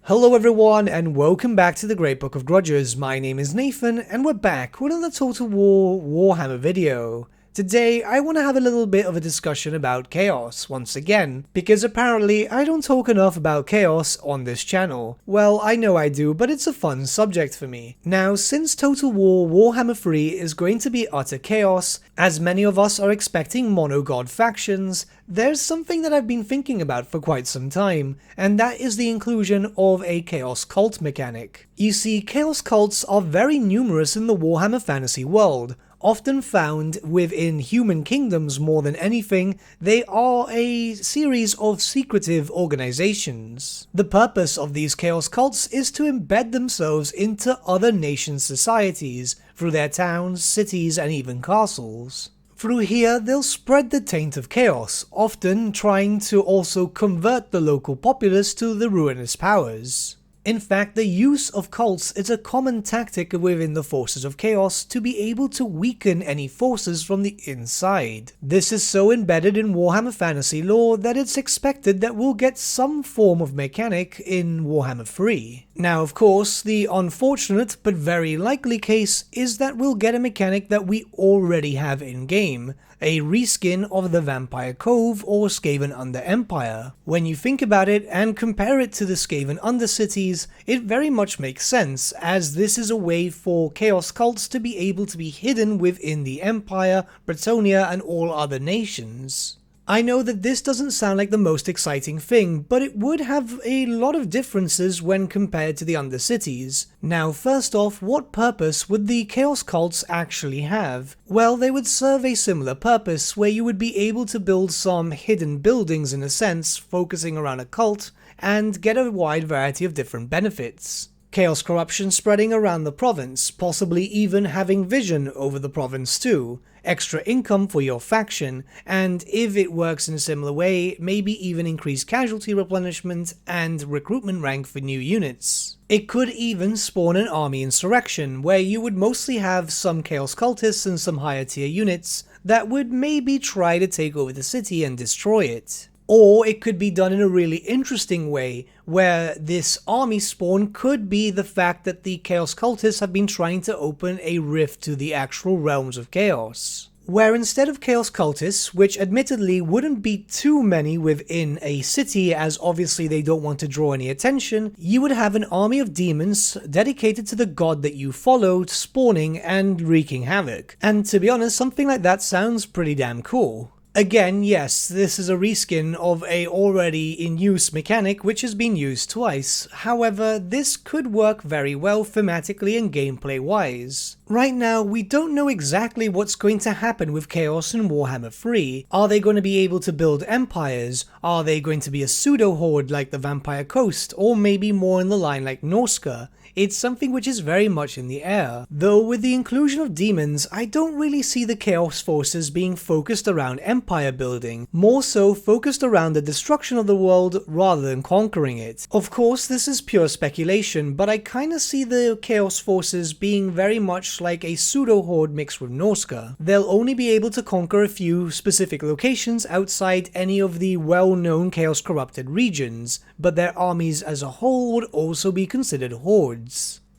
Hello everyone and welcome back to the Great Book of Grudges. My name is Nathan and we're back with another Total War Warhammer video. Today I want to have a little bit of a discussion about Chaos once again, because apparently I don't talk enough about Chaos on this channel. Well, I know I do, but it's a fun subject for me. Now, since Total War Warhammer 3 is going to be utter chaos, as many of us are expecting mono-god factions, there's something that I've been thinking about for quite some time, and that is the inclusion of a Chaos Cult mechanic. You see, Chaos Cults are very numerous in the Warhammer fantasy world. Often found within human kingdoms more than anything, they are a series of secretive organizations. The purpose of these Chaos Cults is to embed themselves into other nation societies through their towns, cities, and even castles. Through here, they'll spread the taint of chaos, often trying to also convert the local populace to the ruinous powers. In fact, the use of cults is a common tactic within the forces of chaos to be able to weaken any forces from the inside. This is so embedded in Warhammer fantasy lore that it's expected that we'll get some form of mechanic in Warhammer 3. Now, of course, the unfortunate but very likely case is that we'll get a mechanic that we already have in-game, a reskin of the Vampire Cove or Skaven Under Empire. When you think about it and compare it to the Skaven Undercities, it very much makes sense, as this is a way for Chaos Cults to be able to be hidden within the Empire, Bretonnia, and all other nations. I know that this doesn't sound like the most exciting thing, but it would have a lot of differences when compared to the Undercities. Now, first off, what purpose would the Chaos Cults actually have? Well, they would serve a similar purpose, where you would be able to build some hidden buildings in a sense, focusing around a cult, and get a wide variety of different benefits. Chaos corruption spreading around the province, possibly even having vision over the province too, extra income for your faction, and if it works in a similar way, maybe even increased casualty replenishment and recruitment rank for new units. It could even spawn an army insurrection, where you would mostly have some Chaos Cultists and some higher tier units that would maybe try to take over the city and destroy it. Or it could be done in a really interesting way, where this army spawn could be the fact that the Chaos Cultists have been trying to open a rift to the actual realms of chaos. Where instead of Chaos Cultists, which admittedly wouldn't be too many within a city as obviously they don't want to draw any attention, you would have an army of demons dedicated to the god that you followed spawning and wreaking havoc. And to be honest, something like that sounds pretty damn cool. Again, yes, this is a reskin of a already in use mechanic which has been used twice. However, this could work very well thematically and gameplay wise. Right now, we don't know exactly what's going to happen with Chaos in Warhammer 3. Are they going to be able to build empires? Are they going to be a pseudo-horde like the Vampire Coast, or maybe more in the line like Norsca? It's something which is very much in the air. Though with the inclusion of demons, I don't really see the Chaos forces being focused around empire building, more so focused around the destruction of the world rather than conquering it. Of course, this is pure speculation, but I kinda see the Chaos forces being very much like a pseudo-horde mixed with Norsca. They'll only be able to conquer a few specific locations outside any of the well-known Chaos corrupted regions, but their armies as a whole would also be considered hordes.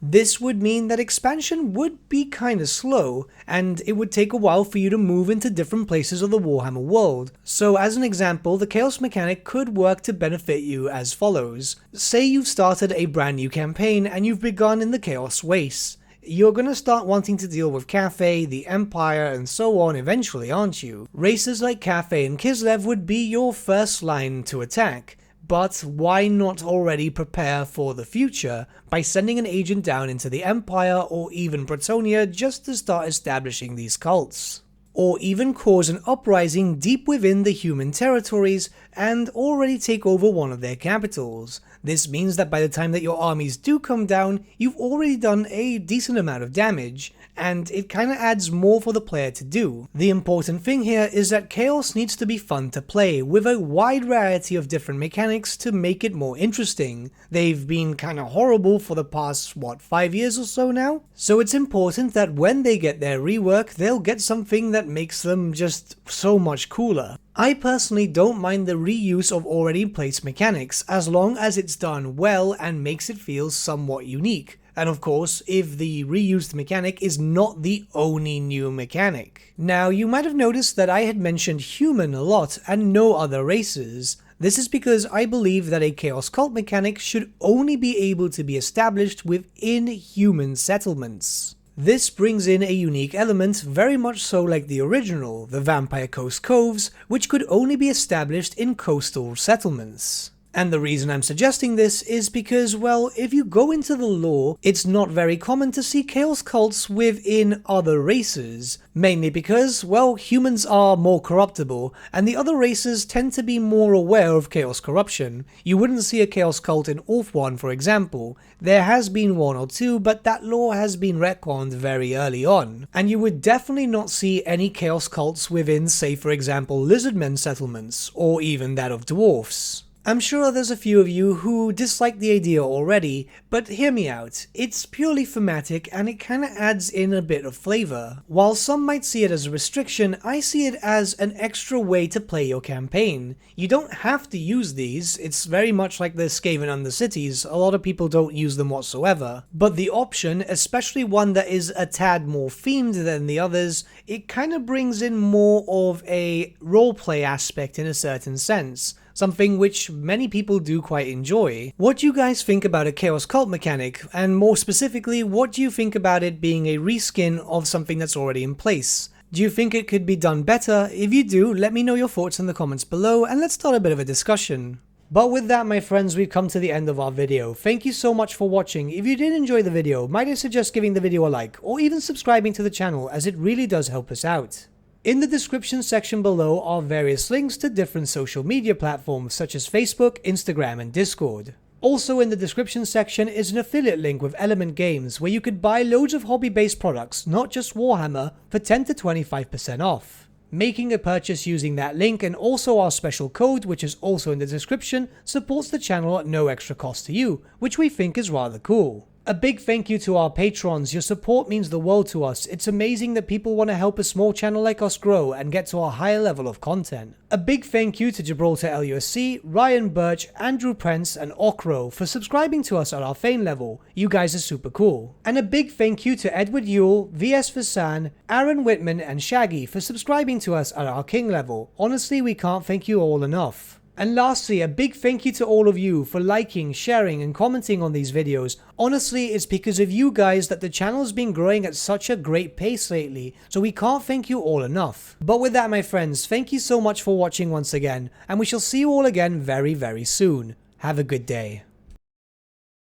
This would mean that expansion would be kinda slow, and it would take a while for you to move into different places of the Warhammer world. So as an example, the Chaos mechanic could work to benefit you as follows. Say you've started a brand new campaign and you've begun in the Chaos Wastes. You're gonna start wanting to deal with Cathay, the Empire, and so on eventually, aren't you? Races like Cathay and Kislev would be your first line to attack. But why not already prepare for the future by sending an agent down into the Empire or even Bretonnia just to start establishing these cults? Or even cause an uprising deep within the human territories and already take over one of their capitals. This means that by the time that your armies do come down, you've already done a decent amount of damage, and it kinda adds more for the player to do. The important thing here is that Chaos needs to be fun to play, with a wide variety of different mechanics to make it more interesting. They've been kinda horrible for the past, 5 years or so now? So it's important that when they get their rework, they'll get something that makes them just so much cooler. I personally don't mind the reuse of already placed mechanics as long as it's done well and makes it feel somewhat unique. And of course, if the reused mechanic is not the only new mechanic. Now, you might have noticed that I had mentioned human a lot and no other races. This is because I believe that a Chaos Cult mechanic should only be able to be established within human settlements. This brings in a unique element, very much so like the original, the Vampire Coast Coves, which could only be established in coastal settlements. And the reason I'm suggesting this is because, well, if you go into the lore, it's not very common to see Chaos Cults within other races, mainly because, well, humans are more corruptible, and the other races tend to be more aware of Chaos corruption. You wouldn't see a Chaos Cult in Ulthuan, for example. There has been one or two, but that lore has been retconned very early on. And you would definitely not see any Chaos Cults within, say for example, Lizardmen settlements, or even that of Dwarfs. I'm sure there's a few of you who dislike the idea already, but hear me out. It's purely thematic and it kinda adds in a bit of flavor. While some might see it as a restriction, I see it as an extra way to play your campaign. You don't have to use these, it's very much like the Skaven Undercities, a lot of people don't use them whatsoever. But the option, especially one that is a tad more themed than the others, it kinda brings in more of a roleplay aspect in a certain sense. Something which many people do quite enjoy. What do you guys think about a Chaos Cult mechanic, and more specifically, what do you think about it being a reskin of something that's already in place? Do you think it could be done better? If you do, let me know your thoughts in the comments below and let's start a bit of a discussion. But with that, my friends, we've come to the end of our video. Thank you so much for watching. If you did enjoy the video, might I suggest giving the video a like, or even subscribing to the channel, as it really does help us out. In the description section below are various links to different social media platforms such as Facebook, Instagram, and Discord. Also in the description section is an affiliate link with Element Games where you could buy loads of hobby-based products, not just Warhammer, for 10 to 25% off. Making a purchase using that link and also our special code, which is also in the description, supports the channel at no extra cost to you, which we think is rather cool. A big thank you to our patrons. Your support means the world to us. It's amazing that people want to help a small channel like us grow and get to a higher level of content. A big thank you to Gibraltar LUSC, Ryan Birch, Andrew Prince, and Okro for subscribing to us at our Fane level. You guys are super cool. And a big thank you to Edward Yule, VS Vasan, Aaron Whitman, and Shaggy for subscribing to us at our King level. Honestly, we can't thank you all enough. And lastly, a big thank you to all of you for liking, sharing, and commenting on these videos. Honestly, it's because of you guys that the channel's been growing at such a great pace lately, so we can't thank you all enough. But with that, my friends, thank you so much for watching once again, and we shall see you all again very, very soon. Have a good day.